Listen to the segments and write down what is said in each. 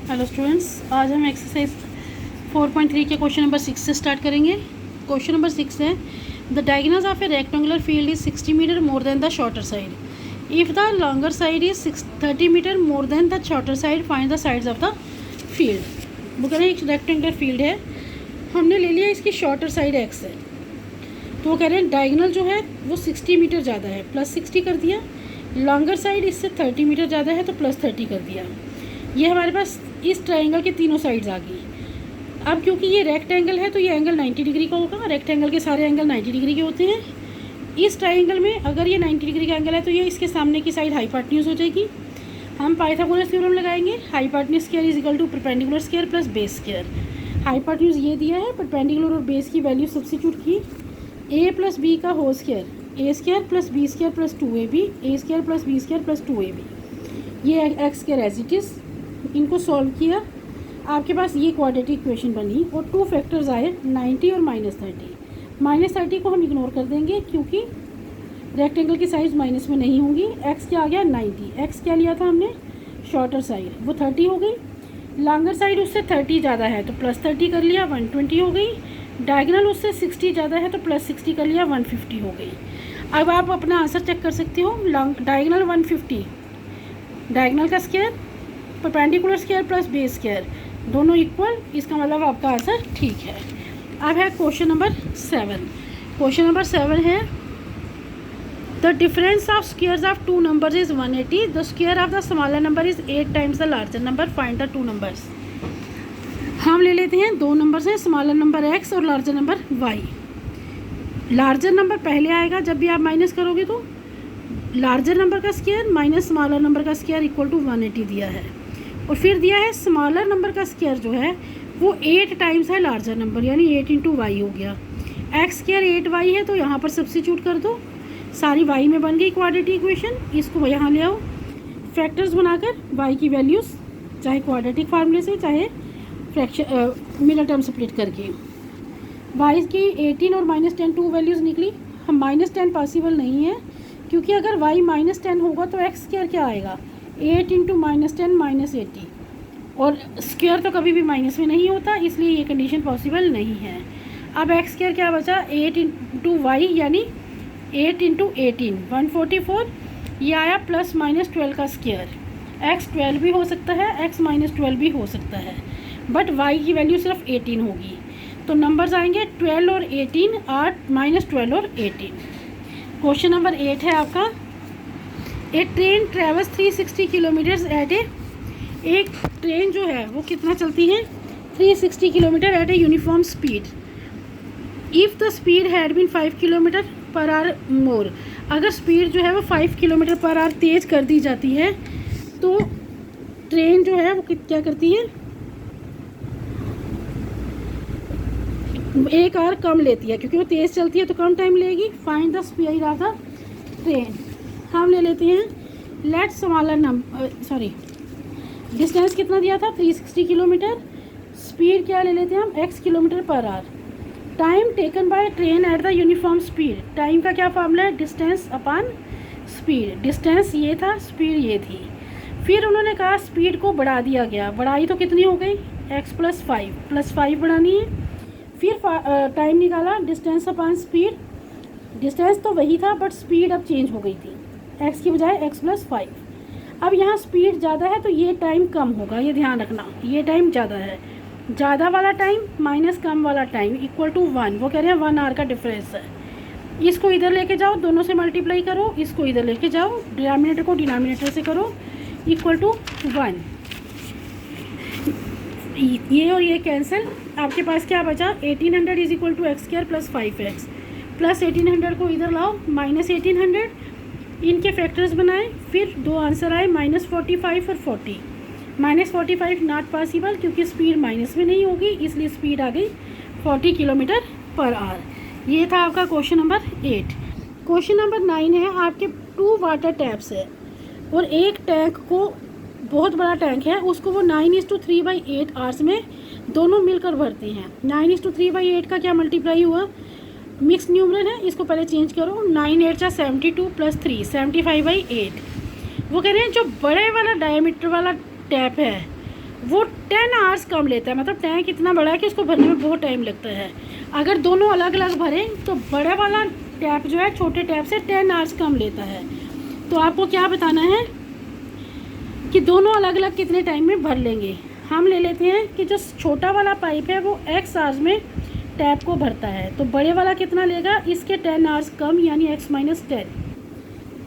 Hello students, आज हम exercise 4.3 के क्वेश्चन नंबर 6 से स्टार्ट करेंगे। क्वेश्चन नंबर 6 है, the diagonals of a rectangular field is 60 metre more than the shorter side. If the longer side is 30 metre more than the shorter side, find the sides of the field. वो कह रहे हैं एक rectangular field है, हमने ले लिया इसकी शॉर्टर साइड एक्स है, तो वो कह रहे हैं डायगोनल जो है वो 60 मीटर ज़्यादा है, प्लस 60 कर दिया। लॉन्गर साइड इससे 30 मीटर ज़्यादा है तो प्लस 30 कर दिया। ये हमारे पास इस ट्रायंगल के तीनों साइड्स आ गई। अब क्योंकि ये रेक्टेंगल है तो ये एंगल 90 डिग्री का होगा। रेक्टेंगल के सारे एंगल 90 डिग्री के होते हैं। इस ट्रायंगल में अगर ये 90 डिग्री का एंगल है तो ये इसके सामने की साइड हाइपोटेन्यूज हो जाएगी। हम पाइथागोरस थ्योरम लगाएंगे, hypotenuse square is equal to perpendicular square plus base square. Hypotenuse ये दिया है, परपेंडिकुलर और बेस की वैल्यू सब्स्टिट्यूट की। ए प्लस बी का whole square, A square plus B square plus 2ab, A square plus B square plus 2ab। ये X square as it is. इनको solve किया, आपके पास ये क्वाड्रेटिक इक्वेशन बनी और टू फैक्टर्स आए 90 और -30। -30 को हम इग्नोर कर देंगे क्योंकि रेक्टेंगल की साइज माइनस में नहीं होंगी। एक्स क्या आ गया 90, एक्स क्या लिया था हमने शॉर्टर साइड, वो 30 हो गई। लॉन्गर साइड उससे 30 ज़्यादा है तो प्लस 30 कर लिया, 120 हो गई। डायगोनल उससे 60 ज़्यादा है तो प्लस 60 कर लिया, 150 हो गई। अब आप अपना आंसर चेक कर सकते हो। डायगोनल 150, डायगोनल का square, perpendicular square plus base square दोनों इक्वल, इसका मतलब आपका आंसर ठीक है। अब है क्वेश्चन नंबर 7। क्वेश्चन नंबर 7 है, the difference of squares of two numbers is 180, the square of the smaller number is 8 times the larger number, find the two numbers. हम ले लेते हैं दो नंबर्स हैं, स्मॉलर नंबर x और larger number y। Larger number पहले आएगा जब भी आप माइनस करोगे तो लार्जर नंबर का स्क्वायर माइनस स्मॉलर नंबर का स्क्वायर इक्वल टू 180 दिया है। और फिर दिया है स्मॉलर नंबर का स्क्वायर जो है वो 8 टाइम्स है लार्जर नंबर, यानी 8 × y हो गया। एक्स स्क्वायर 8y है तो यहाँ पर सब्स्टिट्यूट कर दो, सारी y में बन गई क्वाड्रेटिक इक्वेशन। इसको यहाँ ले आओ, फैक्टर्स बनाकर y की वैल्यूज़ चाहे क्वाड्रेटिक फार्मूले से चाहे फ्रैक्शन मिडल टर्म स्प्लिट करके। y की 18 और -10 टू वैल्यूज़ निकली। हम -10 पॉसिबल नहीं है क्योंकि अगर y -10 होगा तो एक्स स्क्वायर क्या आएगा 8 × -10 -80, और स्क्वायर तो कभी भी माइनस में नहीं होता, इसलिए ये कंडीशन पॉसिबल नहीं है। अब एक्स स्क्वायर क्या बचा 8 × y यानी 8 × 18 144, ये आया प्लस -12 का स्क्वायर। x 12 भी हो सकता है, x -12 भी हो सकता है, बट y की वैल्यू सिर्फ 18 होगी। तो नंबर्स आएंगे 12 और 18, 8 -12 और 18। क्वेश्चन नंबर 8 है आपका, a train travels 360 kilometres at a. एक ट्रेन जो है वो कितना चलती है 360 kilometre at a uniform speed. If the speed had been 5 kilometre per hour more, अगर स्पीड जो है वो 5 किलोमीटर पर आवर तेज़ कर दी जाती है तो ट्रेन जो है वो क्या करती है, 1 आवर कम लेती है क्योंकि वो तेज़ चलती है तो कम टाइम लेगी। Find the speed of the train. हम ले लेते हैं let smaller number, sorry distance कितना दिया था 360 किलोमीटर, स्पीड क्या ले लेते हैं हम x kilometre per our. Time taken by train at the uniform speed, time का क्या फॉर्मूला है डिस्टेंस अपॉन स्पीड। डिस्टेंस ये था, स्पीड ये थी। फिर उन्होंने कहा स्पीड को बढ़ा दिया गया, बढ़ाई तो कितनी हो गई x + 5 बढ़ानी है। फिर टाइम निकाला डिस्टेंस अपॉन स्पीड, डिस्टेंस तो वही था बट स्पीड अब चेंज हो गई थी, x की बजाय x + 5। अब यहाँ स्पीड ज़्यादा है तो ये टाइम कम होगा, ये ध्यान रखना, ये टाइम ज़्यादा है। ज़्यादा वाला टाइम माइनस कम वाला टाइम इक्वल टू 1, वो कह रहे हैं 1 आवर का डिफरेंस है। इसको इधर लेके जाओ, दोनों से मल्टीप्लाई करो, इसको इधर लेके जाओ, डिनोमिनेटर को डिनोमिनेटर से करो, इक्वल टू 1। ये और ये कैंसिल, आपके पास क्या बचा 1800 is equal to x square plus 5x, plus 1800 को इधर लाओ -1800, इनके फैक्टर्स बनाए, फिर दो आंसर आए -45 और 40। -45 नॉट पॉसिबल क्योंकि स्पीड माइनस में नहीं होगी, इसलिए स्पीड आ गई 40 किलोमीटर पर आवर। ये था आपका क्वेश्चन नंबर 8। क्वेश्चन नंबर 9 है, आपके 2 वाटर टैप्स है और एक टैंक को, बहुत बड़ा टैंक है, उसको वो 9:3/8 आवर्स में दोनों मिलकर भरते हैं। 9:3/8 का क्या मल्टीप्लाई हुआ, मिक्स न्यूमरल है, इसको पहले चेंज करो, 9 8 72 + 3 75/8। वो कह रहे हैं जो बड़े वाला डायमीटर वाला टैप है वो 10 आवर्स कम लेता है, मतलब टैंक इतना बड़ा है कि उसको भरने में बहुत टाइम लगता है। अगर दोनों अलग अलग भरें तो बड़े वाला टैप जो है छोटे टैप से 10 आवर्स कम लेता है। तो आपको क्या बताना है कि दोनों अलग अलग कितने टाइम में भर लेंगे। हम ले लेते हैं कि जो छोटा वाला पाइप है वो x आवर्स में टैप को भरता है, तो बड़े वाला कितना लेगा, इसके 10 आवर्स कम यानी x माइनस 10।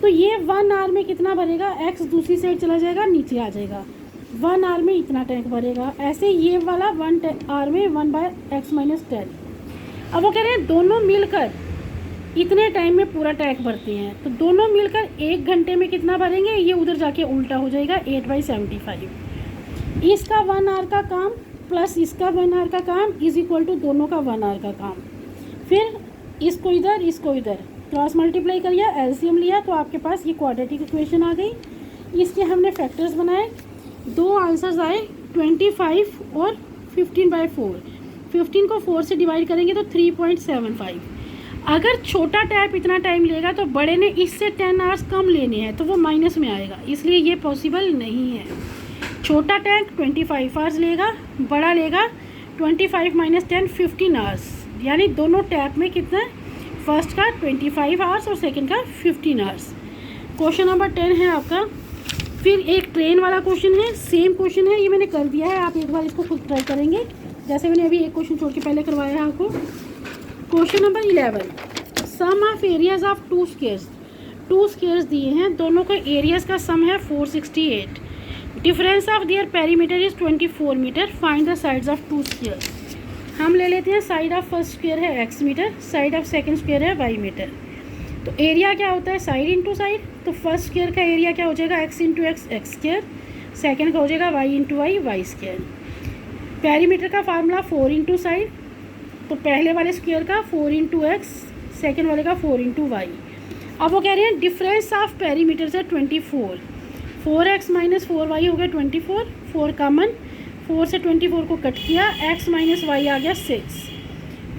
तो ये 1 आवर में कितना भरेगा, x दूसरी साइड चला जाएगा, नीचे आ जाएगा, 1 आवर में इतना टैंक भरेगा। ऐसे ये वाला 1 आवर में 1/x माइनस 10। अब वो कह रहे हैं दोनों मिलकर इतने टाइम में पूरा टैंक भरते हैं, तो दोनों मिलकर 1 घंटे में कितना भरेंगे, ये उधर जाके उल्टा हो जाएगा 8/75। इसका 1 आवर का काम प्लस इसका 1 आवर का काम इज इक्वल टू दोनों का 1 आवर का काम। फिर इसको इधर क्रॉस मल्टीप्लाई करिए, एलसीएम लिया तो आपके पास ये क्वाड्रेटिक इक्वेशन आ गई। इसके हमने फैक्टर्स बनाए, दो आंसर्स आए 25 और 15/4। 15 को 4 से डिवाइड करेंगे तो 3.75। अगर छोटा टैप इतना टाइम लेगा तो बड़े ने इससे 10 आवर्स कम लेने हैं, तो वो माइनस में आएगा, इसलिए ये पॉसिबल नहीं है। छोटा टैंक 25 आवर्स लेगा, बड़ा लेगा 25 माइनस 10 15 आवर्स, यानी दोनों टैप में कितना है, फर्स्ट का 25 आवर्स और सेकंड का 15 आवर्स। क्वेश्चन नंबर 10 है आपका। फिर एक ट्रेन वाला क्वेश्चन है, सेम क्वेश्चन है, ये मैंने कर दिया है, आप एक बार इसको खुद ट्राई करेंगे, जैसे मैंने अभी एक क्वेश्चन छोड़ के पहले करवाया है आपको। Question number 11, sum of areas of 2 squares. 2 squares दिए हैं, दोनों का एरियाज का सम है 468। Difference of their perimeter is 24 metre. Find the sides of 2 squares. हम ले लेते हैं साइड ऑफ फर्स्ट स्क्वायर है x metre, side of second square है y मीटर। तो एरिया क्या होता है, साइड इंटू साइड। तो फर्स्ट स्क्वायर का एरिया क्या हो जाएगा, x into X X square, second का हो जाएगा y into Y Y square. Perimeter का फार्मूला 4 इंटू साइड, तो पहले वाले स्क्वायर का 4 इंटू एक्स, सेकेंड वाले का 4 इंटू वाई। अब वो कह रहे हैं डिफरेंस ऑफ पेरीमीटर से 24, 4x माइनस 4y हो गया 24, 4 कॉमन, 4 से 24 को कट किया, x माइनस वाई आ गया 6।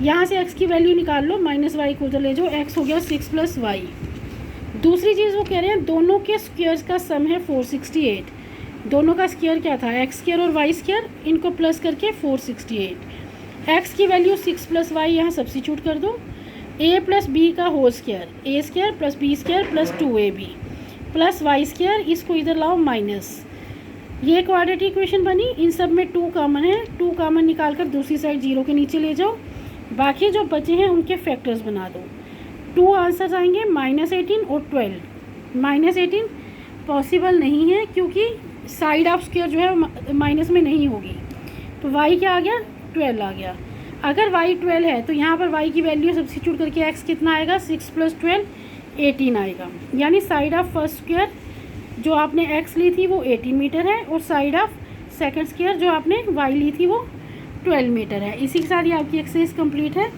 यहाँ से x की वैल्यू निकाल लो, माइनस वाई को उधर ले जाओ, x हो गया 6 प्लस वाई। दूसरी चीज़ वो कह रहे हैं दोनों के स्क्वायर्स का सम है 468। दोनों का स्क्वायर क्या था, एक्स स्क्वायर और वाई स्क्वायर, इनको प्लस करके 468। एक्स की वैल्यू 6 प्लस वाई यहाँ सब्सिट्यूट कर दो, a प्लस बी का whole square, A square plus B square plus 2ab plus Y square, इसको इधर लाओ माइनस। ये क्वाड्रेटिक इक्वेशन बनी। इन सब में 2 कॉमन है, 2 कॉमन निकाल कर दूसरी साइड 0 के नीचे ले जाओ, बाकी जो बचे हैं उनके फैक्टर्स बना दो। 2 आंसर्स आएंगे -18 और 12। -18 पॉसिबल नहीं है क्योंकि साइड ऑफ स्क्वायर जो है माइनस में नहीं होगी, तो y क्या आ गया, 12 आ गया। अगर y 12 है तो यहाँ पर y की वैल्यू सब्स्टिट्यूट करके x कितना आएगा, 6 प्लस 12 18 आएगा। यानी साइड ऑफ फर्स्ट स्क्वायर जो आपने x ली थी वो 18 मीटर है और साइड ऑफ सेकंड स्क्वायर जो आपने y ली थी वो 12 मीटर है। इसी के साथ ये आपकी एक्सरसाइज कंप्लीट है।